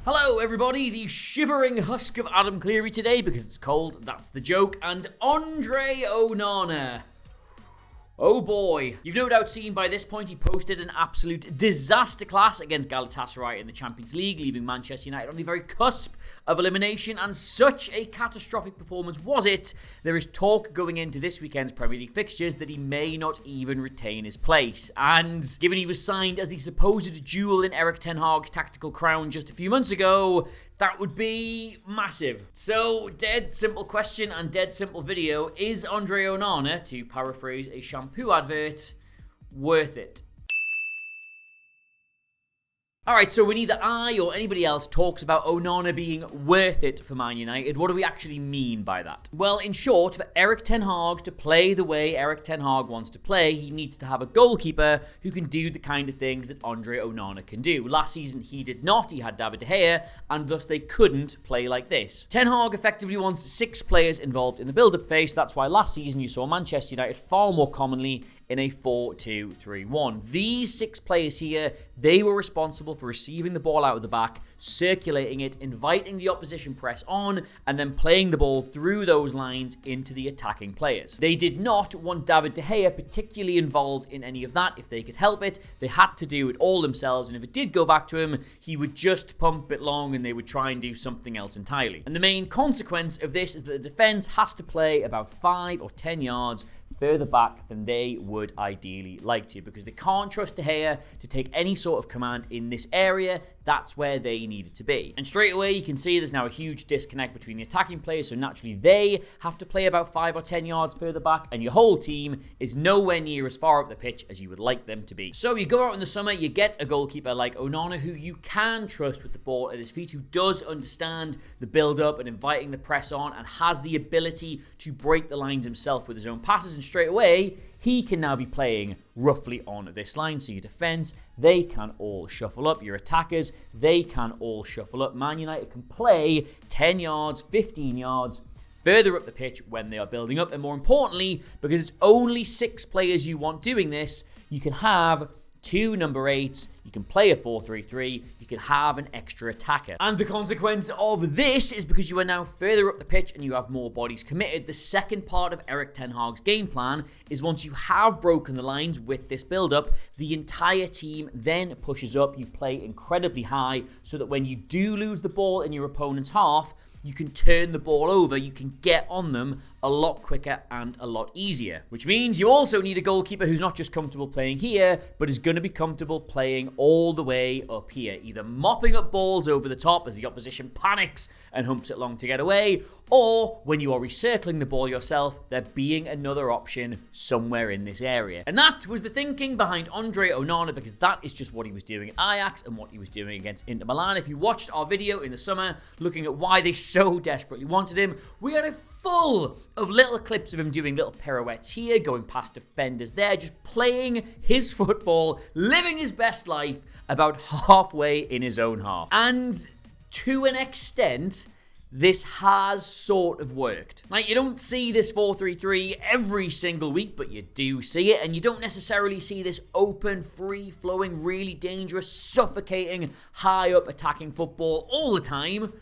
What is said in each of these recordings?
Hello everybody, the shivering husk of Adam Cleary today because it's cold, that's the joke, and Andre Onana. Oh boy. You've no doubt seen by this point he posted an absolute disaster class against Galatasaray in the Champions League, leaving Manchester United on the very cusp of elimination, and such a catastrophic performance was it, there is talk going into this weekend's Premier League fixtures that he may not even retain his place. And given he was signed as the supposed jewel in Erik ten Hag's tactical crown just a few months ago, that would be massive. So, dead simple question and dead simple video. Is Andre Onana, to paraphrase a shampoo advert, worth it? Alright, so when either I or anybody else talks about Onana being worth it for Man United, what do we actually mean by that? Well, in short, for Erik ten Hag to play the way Erik ten Hag wants to play, he needs to have a goalkeeper who can do the kind of things that Andre Onana can do. Last season, he did not. He had David De Gea, and thus they couldn't play like this. Ten Hag effectively wants 6 players involved in the build-up phase. That's why last season you saw Manchester United far more commonly in a 4-2-3-1. These 6 players here, they were responsible for receiving the ball out of the back, circulating it, inviting the opposition press on, and then playing the ball through those lines into the attacking players. They did not want David De Gea particularly involved in any of that if they could help it. They had to do it all themselves, and if it did go back to him, he would just pump it long and they would try and do something else entirely. And the main consequence of this is that the defense has to play about 5 or 10 yards further back than they would ideally like to, because they can't trust De Gea to take any sort of command in this area. That's where they needed to be. And straight away you can see there's now a huge disconnect between the attacking players, so naturally they have to play about 5 or 10 yards further back, and your whole team is nowhere near as far up the pitch as you would like them to be. So you go out in the summer, you get a goalkeeper like Onana who you can trust with the ball at his feet, who does understand the build-up and inviting the press on, and has the ability to break the lines himself with his own passes, and straight away he can now be playing roughly on this line. So your defense, they can all shuffle up. Your attackers, they can all shuffle up. Man United can play 10 yards, 15 yards further up the pitch when they are building up. And more importantly, because it's only 6 players you want doing this, you can have 2 number 8s, you can play a 4-3-3, you can have an extra attacker. And the consequence of this is because you are now further up the pitch and you have more bodies committed. The second part of Erik ten Hag's game plan is once you have broken the lines with this build-up, the entire team then pushes up. You play incredibly high so that when you do lose the ball in your opponent's half, you can turn the ball over, you can get on them a lot quicker and a lot easier. Which means you also need a goalkeeper who's not just comfortable playing here, but is going to be comfortable playing all the way up here, either mopping up balls over the top as the opposition panics and humps it long to get away, or when you are recircling the ball yourself, there being another option somewhere in this area. And that was the thinking behind Andre Onana, because that is just what he was doing at Ajax and what he was doing against Inter Milan. If you watched our video in the summer looking at why they so desperately wanted him, we had a full of little clips of him doing little pirouettes here, going past defenders there, just playing his football, living his best life about halfway in his own half. And to an extent, this has sort of worked. Like, you don't see this 4-3-3 every single week, but you do see it, and you don't necessarily see this open, free-flowing, really dangerous, suffocating, high-up attacking football all the time,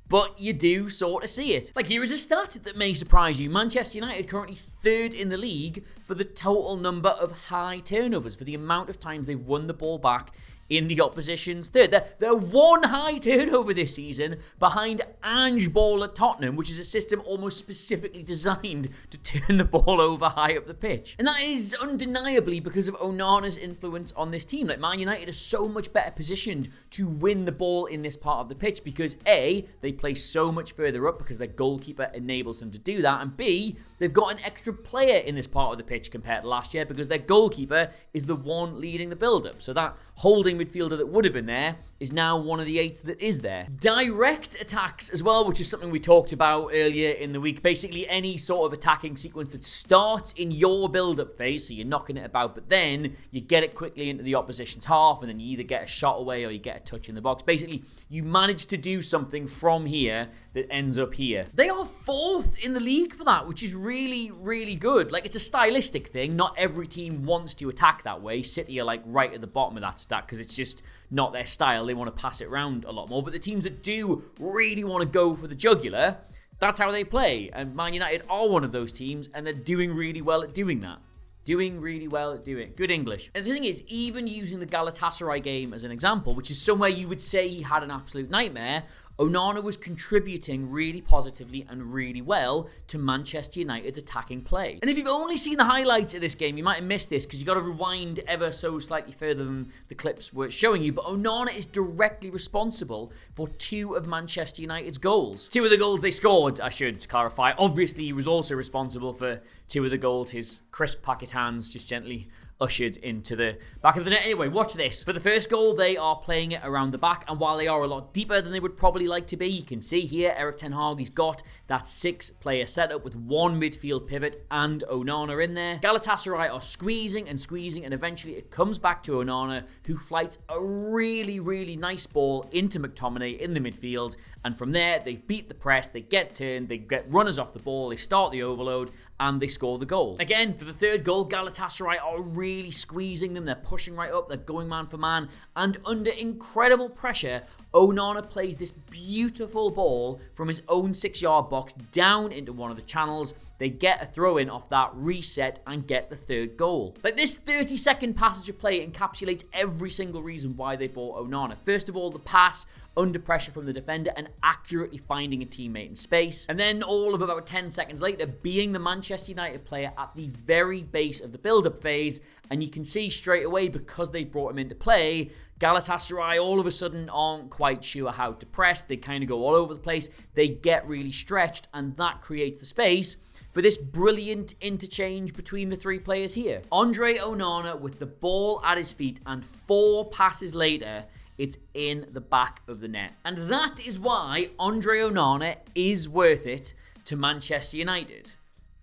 but you do sort of see it. Like, here is a stat that may surprise you. Manchester United currently 3rd in the league for the total number of high turnovers, for the amount of times they've won the ball back in the opposition's third. They're 1 high turnover this season behind Ange Ball at Tottenham, which is a system almost specifically designed to turn the ball over high up the pitch. And that is undeniably because of Onana's influence on this team. Like, Man United is so much better positioned to win the ball in this part of the pitch because A, they play so much further up because their goalkeeper enables them to do that, and B, they've got an extra player in this part of the pitch compared to last year because their goalkeeper is the one leading the build-up. So that holding midfielder that would have been there is now one of the 8 that is there. Direct attacks as well, which is something we talked about earlier in the week. Basically any sort of attacking sequence that starts in your build-up phase, so you're knocking it about, but then you get it quickly into the opposition's half, and then you either get a shot away or you get a touch in the box. Basically, you manage to do something from here that ends up here. They are 4th in the league for that, which is really, really good. Like, it's a stylistic thing. Not every team wants to attack that way. City are like right at the bottom of that stat because it's just not their style. They want to pass it around a lot more. But the teams that do really want to go for the jugular, that's how they play. And Man United are one of those teams, and they're doing really well at doing that. Doing really well at doing it. Good English. And the thing is, even using the Galatasaray game as an example, which is somewhere you would say he had an absolute nightmare, Onana was contributing really positively and really well to Manchester United's attacking play. And if you've only seen the highlights of this game, you might have missed this because you've got to rewind ever so slightly further than the clips were showing you. But Onana is directly responsible for 2 of Manchester United's goals. 2 of the goals they scored, I should clarify. Obviously, he was also responsible for 2 of the goals. His crisp packet hands just gently ushered into the back of the net. Anyway, watch this. For the first goal, they are playing it around the back, and while they are a lot deeper than they would probably like to be, you can see here, Erik ten Hag, he's got that 6-player setup with 1 midfield pivot and Onana in there. Galatasaray are squeezing, and eventually it comes back to Onana, who flights a really, really nice ball into McTominay in the midfield, and from there, they beat the press, they get turned, they get runners off the ball, they start the overload, and they score the goal. Again, for the third goal, Galatasaray are really squeezing them. They're pushing right up. They're going man for man. And under incredible pressure, Onana plays this beautiful ball from his own 6-yard box down into one of the channels. They get a throw-in off that, reset, and get the third goal. But this 30-second passage of play encapsulates every single reason why they bought Onana. First of all, the pass under pressure from the defender and accurately finding a teammate in space. And then all of about 10 seconds later, being the Manchester United player at the very base of the build-up phase. And you can see straight away, because they brought him into play, Galatasaray all of a sudden aren't quite sure how to press. They kind of go all over the place. They get really stretched, and that creates the space for this brilliant interchange between the 3 players here. Andre Onana with the ball at his feet, and 4 passes later, it's in the back of the net. And that is why Andre Onana is worth it to Manchester United.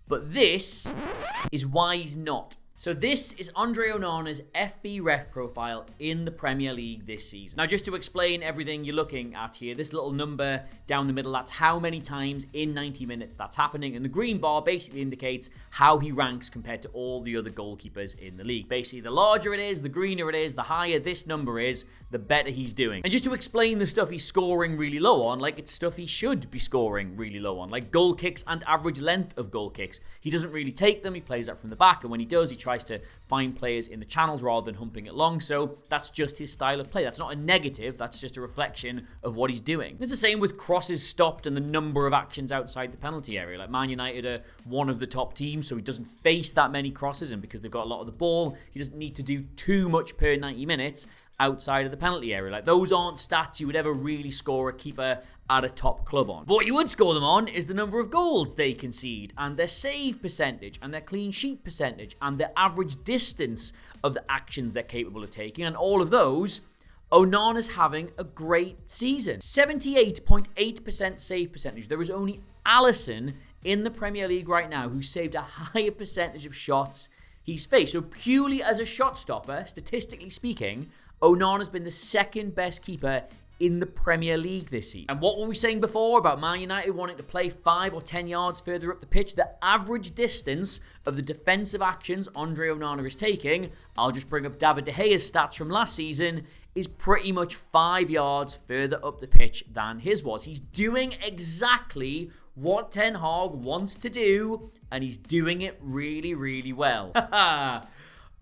But this is why he's not. So this is Andre Onana's FB ref profile in the Premier League this season. Now, just to explain everything you're looking at here, this little number down the middle, that's how many times in 90 minutes that's happening. And the green bar basically indicates how he ranks compared to all the other goalkeepers in the league. Basically, the larger it is, the greener it is, the higher this number is, the better he's doing. And just to explain the stuff he's scoring really low on, like it's stuff he should be scoring really low on, like goal kicks and average length of goal kicks. He doesn't really take them, he plays that from the back, and when he does, he tries to find players in the channels rather than humping it long. So that's just his style of play. That's not a negative, that's just a reflection of what he's doing. It's the same with crosses stopped and the number of actions outside the penalty area. Like Man United are one of the top teams, so he doesn't face that many crosses, and because they've got a lot of the ball, he doesn't need to do too much per 90 minutes outside of the penalty area. Like, those aren't stats you would ever really score a keeper at a top club on. But what you would score them on is the number of goals they concede, and their save percentage, and their clean sheet percentage, and their average distance of the actions they're capable of taking. And all of those, Onana's having a great season. 78.8% save percentage. There is only Alisson in the Premier League right now who saved a higher percentage of shots he's faced. So purely as a shot stopper, statistically speaking, Onana's been the second best keeper in the Premier League this season. And what were we saying before about Man United wanting to play 5 or 10 yards further up the pitch? The average distance of the defensive actions Andre Onana is taking, I'll just bring up David De Gea's stats from last season, is pretty much 5 yards further up the pitch than his was. He's doing exactly what Ten Hag wants to do, and he's doing it really, really well.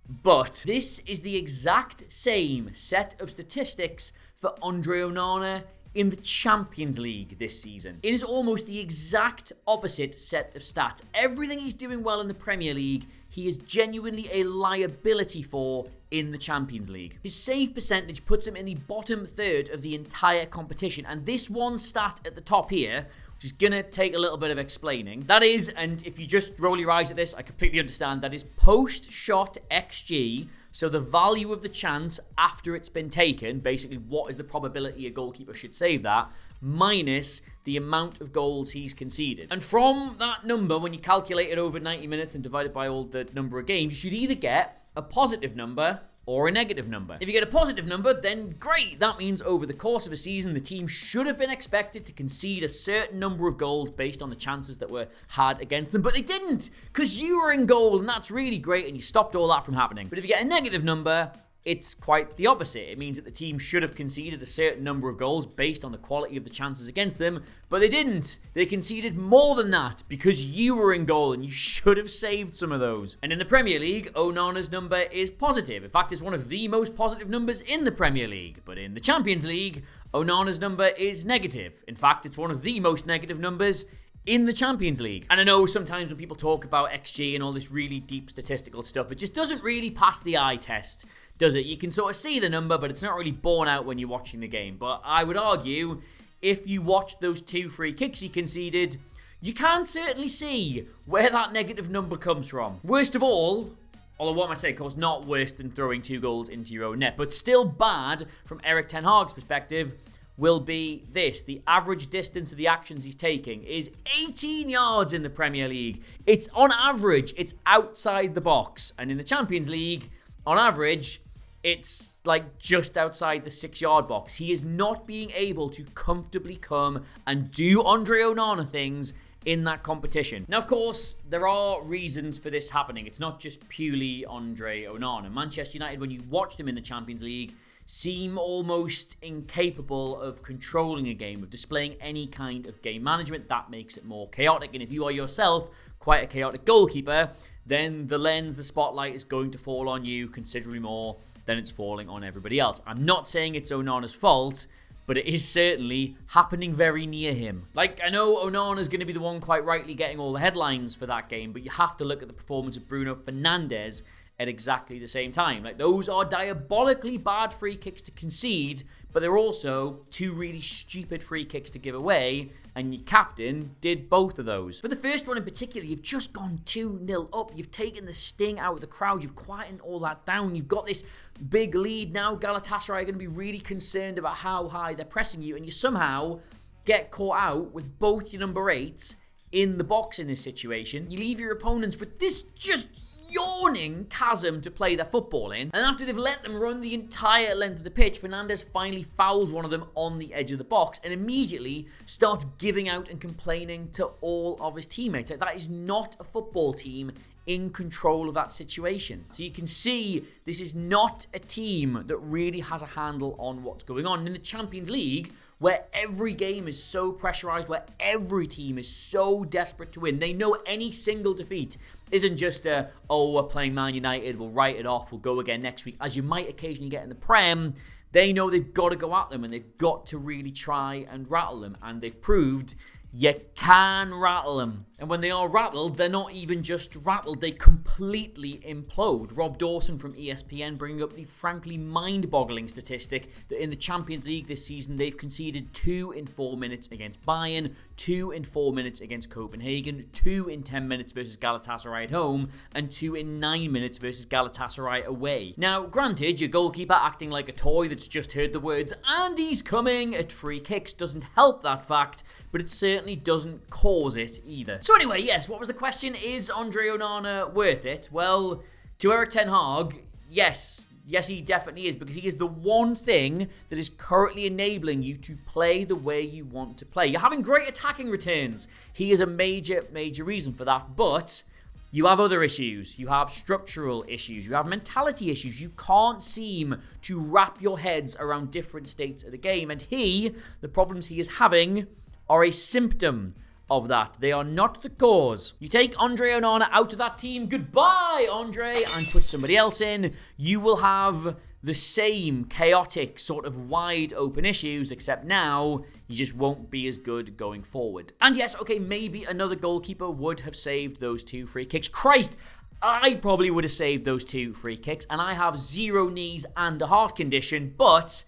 But this is the exact same set of statistics for Andre Onana in the Champions League this season. It is almost the exact opposite set of stats. Everything he's doing well in the Premier League, he is genuinely a liability for in the Champions League. His save percentage puts him in the bottom third of the entire competition, and this one stat at the top here, which is gonna take a little bit of explaining. That is, and if you just roll your eyes at this, I completely understand, that is post-shot XG, so the value of the chance after it's been taken, basically what is the probability a goalkeeper should save that, minus the amount of goals he's conceded. And from that number, when you calculate it over 90 minutes and divide it by all the number of games, you should either get a positive number or a negative number. If you get a positive number, then great. That means over the course of a season, the team should have been expected to concede a certain number of goals based on the chances that were had against them, but they didn't, because you were in goal, and that's really great, and you stopped all that from happening. But if you get a negative number, it's quite the opposite. It means that the team should have conceded a certain number of goals based on the quality of the chances against them, but they didn't. They conceded more than that because you were in goal and you should have saved some of those. And in the Premier League, Onana's number is positive. In fact, it's one of the most positive numbers in the Premier League. But in the Champions League, Onana's number is negative. In fact, it's one of the most negative numbers in the Champions League. And I know sometimes when people talk about XG and all this really deep statistical stuff, it just doesn't really pass the eye test, does it? You can sort of see the number, but it's not really borne out when you're watching the game. But I would argue, if you watch those 2 free kicks he conceded, you can certainly see where that negative number comes from. Worst of all, although what am I saying, of course, not worse than throwing 2 goals into your own net, but still bad from Erik ten Hag's perspective, will be this. The average distance of the actions he's taking is 18 yards in the Premier League. It's on average, it's outside the box. And in the Champions League, on average, it's like just outside the 6-yard box. He is not being able to comfortably come and do Andre Onana things in that competition. Now, of course, there are reasons for this happening. It's not just purely Andre Onana. Manchester United, when you watch them in the Champions League, seem almost incapable of controlling a game, of displaying any kind of game management. That makes it more chaotic. And if you are yourself quite a chaotic goalkeeper, then the lens, the spotlight is going to fall on you considerably more than it's falling on everybody else. I'm not saying it's Onana's fault, but it is certainly happening very near him. Like, I know Onana's going to be the one quite rightly getting all the headlines for that game, but you have to look at the performance of Bruno Fernandes at exactly the same time. Like, those are diabolically bad free kicks to concede, but they're also 2 really stupid free kicks to give away, and your captain did both of those. But the first one in particular, you've just gone 2-0 up. You've taken the sting out of the crowd. You've quietened all that down. You've got this big lead now. Galatasaray are going to be really concerned about how high they're pressing you, and you somehow get caught out with both your number 8s in the box in this situation. You leave your opponents with this just yawning chasm to play their football in, and after they've let them run the entire length of the pitch, Fernandes finally fouls one of them on the edge of the box and immediately starts giving out and complaining to all of his teammates. That is not a football team in control of that situation. So you can see this is not a team that really has a handle on what's going on. In the Champions League, where every game is so pressurized, where every team is so desperate to win, they know any single defeat isn't just we're playing Man United, we'll write it off, we'll go again next week, as you might occasionally get in the Prem. They know they've got to go at them and they've got to really try and rattle them, and they've proved you can rattle them. And when they are rattled, they're not even just rattled, they completely implode. Rob Dawson from ESPN bringing up the frankly mind-boggling statistic that in the Champions League this season, they've conceded 2 in 4 minutes against Bayern, 2 in 4 minutes against Copenhagen, 2 in 10 minutes versus Galatasaray at home, and 2 in 9 minutes versus Galatasaray away. Now, granted, your goalkeeper acting like a toy that's just heard the words, "and he's coming" at free kicks doesn't help that fact, but it certainly doesn't cause it either. So anyway, yes, what was the question? Is Andre Onana worth it? Well, to Erik ten Hag, yes. Yes, he definitely is, because he is the one thing that is currently enabling you to play the way you want to play. You're having great attacking returns. He is a major, major reason for that, but you have other issues. You have structural issues. You have mentality issues. You can't seem to wrap your heads around different states of the game, and the problems he is having are a symptom of that. They are not the cause. You take Andre Onana out of that team, goodbye Andre, and put somebody else in, you will have the same chaotic sort of wide open issues, except now you just won't be as good going forward. And yes, okay, maybe another goalkeeper would have saved those 2 free kicks. Christ, I probably would have saved those 2 free kicks, and I have 0 knees and a heart condition, but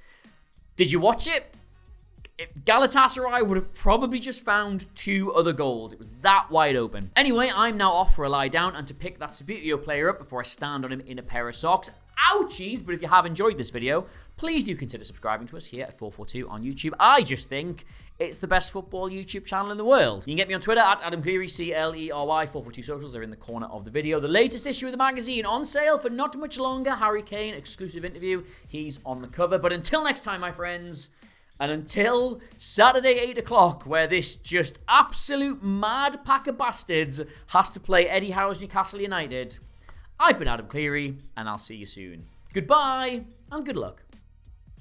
did you watch it? Galatasaray would have probably just found 2 other goals. It was that wide open. Anyway, I'm now off for a lie down and to pick that Subbuteo player up before I stand on him in a pair of socks. Ouchies! But if you have enjoyed this video, please do consider subscribing to us here at FourFourTwo on YouTube. I just think it's the best football YouTube channel in the world. You can get me on Twitter at Adam Cleary, Clery. 442 socials are in the corner of the video. The latest issue of the magazine on sale for not much longer. Harry Kane, exclusive interview. He's on the cover. But until next time, my friends, and until Saturday 8 o'clock, where this just absolute mad pack of bastards has to play Eddie Howe's Newcastle United, I've been Adam Cleary, and I'll see you soon. Goodbye, and good luck.